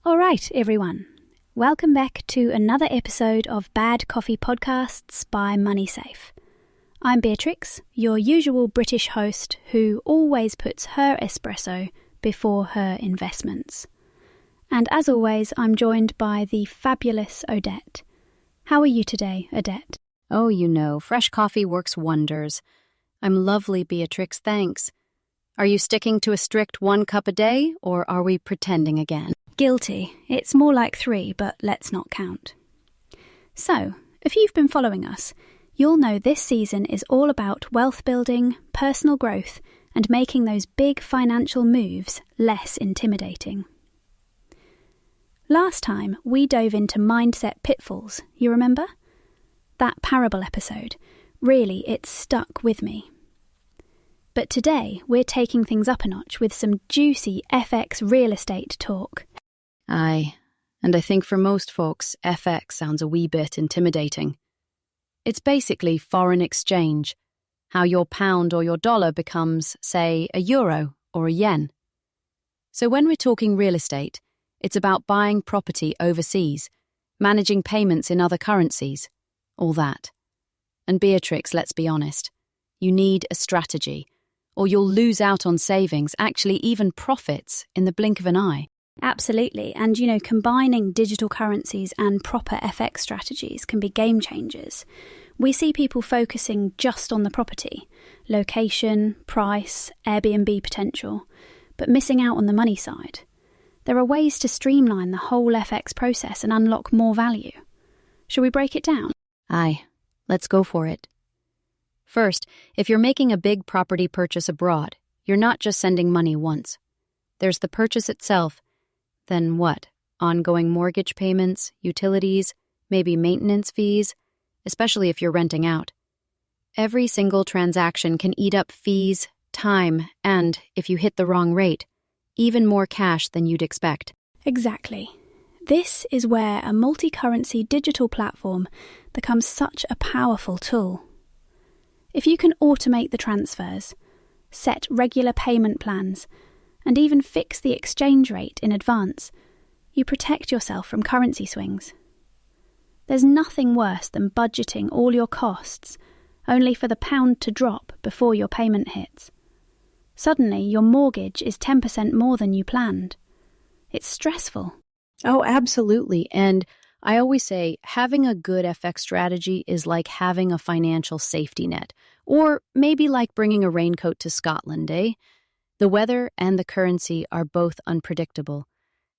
All right, everyone. Welcome back to another episode of Bad Coffee Podcasts by MoneySafe. I'm Beatrix, your usual British host who always puts her espresso before her investments. And as always, I'm joined by the fabulous Odette. How are you today, Odette? Oh, fresh coffee works wonders. I'm lovely, Beatrix, thanks. Are you sticking to a strict 1 cup a day, or are we pretending again? Guilty. It's more like 3, but let's not count. So, if you've been following us, you'll know this season is all about wealth building, personal growth, and making those big financial moves less intimidating. Last time, we dove into mindset pitfalls, you remember? That parable episode, really, it stuck with me. But today, we're taking things up a notch with some juicy FX real estate talk. Aye, and I think for most folks, FX sounds a wee bit intimidating. It's basically foreign exchange, how your pound or your dollar becomes, say, a euro or a yen. So when we're talking real estate, it's about buying property overseas, managing payments in other currencies, all that. And Beatrix, let's be honest, you need a strategy, or you'll lose out on savings, actually even profits, in the blink of an eye. Absolutely, and combining digital currencies and proper FX strategies can be game changers. We see people focusing just on the property, location, price, Airbnb potential, but missing out on the money side. There are ways to streamline the whole FX process and unlock more value. Shall we break it down? Aye, let's go for it. First, if you're making a big property purchase abroad, you're not just sending money once. There's the purchase itself. Then what? Ongoing mortgage payments, utilities, maybe maintenance fees, especially if you're renting out. Every single transaction can eat up fees, time, and, if you hit the wrong rate, even more cash than you'd expect. Exactly. This is where a multi-currency digital platform becomes such a powerful tool. If you can automate the transfers, set regular payment plans, and even fix the exchange rate in advance, you protect yourself from currency swings. There's nothing worse than budgeting all your costs, only for the pound to drop before your payment hits. Suddenly, your mortgage is 10% more than you planned. It's stressful. Oh, absolutely. And I always say having a good FX strategy is like having a financial safety net, or maybe like bringing a raincoat to Scotland, eh? The weather and the currency are both unpredictable.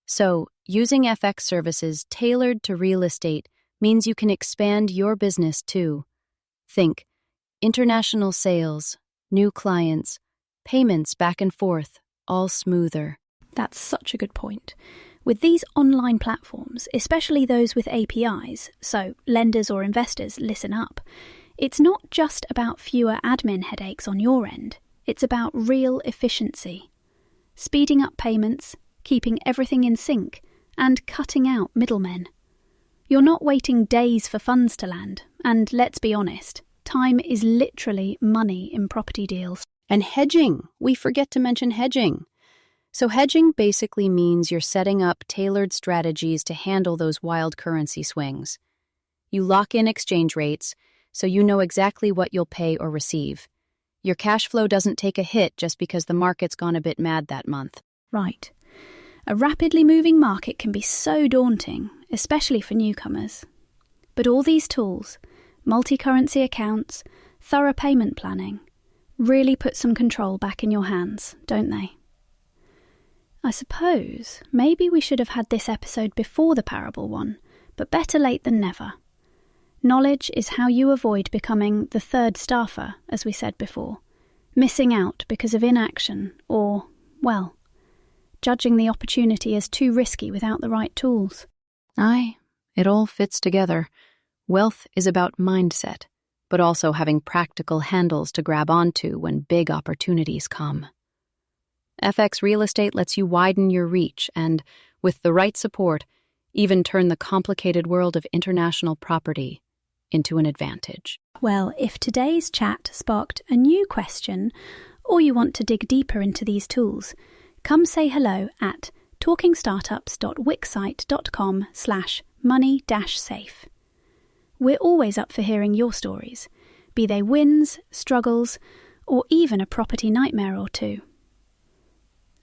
So, using FX services tailored to real estate means you can expand your business too. Think international sales, new clients, payments back and forth, all smoother. That's such a good point. With these online platforms, especially those with APIs, so lenders or investors, listen up, it's not just about fewer admin headaches on your end. It's about real efficiency. Speeding up payments, keeping everything in sync, and cutting out middlemen. You're not waiting days for funds to land, and let's be honest, time is literally money in property deals. And hedging. We forget to mention hedging. So hedging basically means you're setting up tailored strategies to handle those wild currency swings. You lock in exchange rates, so you know exactly what you'll pay or receive. Your cash flow doesn't take a hit just because the market's gone a bit mad that month. Right. A rapidly moving market can be so daunting, especially for newcomers. But all these tools, multi-currency accounts, thorough payment planning, really put some control back in your hands, don't they? I suppose maybe we should have had this episode before the parable one, but better late than never. Knowledge is how you avoid becoming the third staffer, as we said before, missing out because of inaction or, well, judging the opportunity as too risky without the right tools. Aye, it all fits together. Wealth is about mindset, but also having practical handles to grab onto when big opportunities come. FX real estate lets you widen your reach and, with the right support, even turn the complicated world of international property into an advantage. Well, if today's chat sparked a new question, or you want to dig deeper into these tools, come say hello at talkingstartups.wixsite.com/money-safe. We're always up for hearing your stories, be they wins, struggles, or even a property nightmare or two.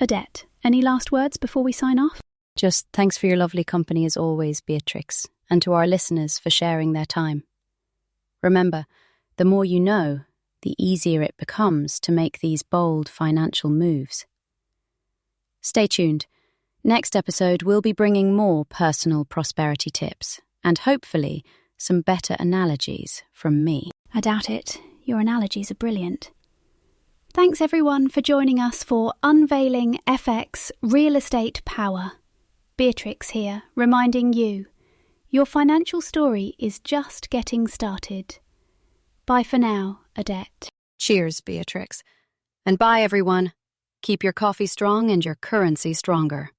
Odette, any last words before we sign off? Just thanks for your lovely company as always, Beatrix, and to our listeners for sharing their time. Remember, the more you know, the easier it becomes to make these bold financial moves. Stay tuned. Next episode, we'll be bringing more personal prosperity tips and hopefully some better analogies from me. I doubt it. Your analogies are brilliant. Thanks everyone for joining us for Unveiling FX Real Estate Power. Beatrix here, reminding you, your financial story is just getting started. Bye for now, Odette. Cheers, Beatrix. And bye, everyone. Keep your coffee strong and your currency stronger.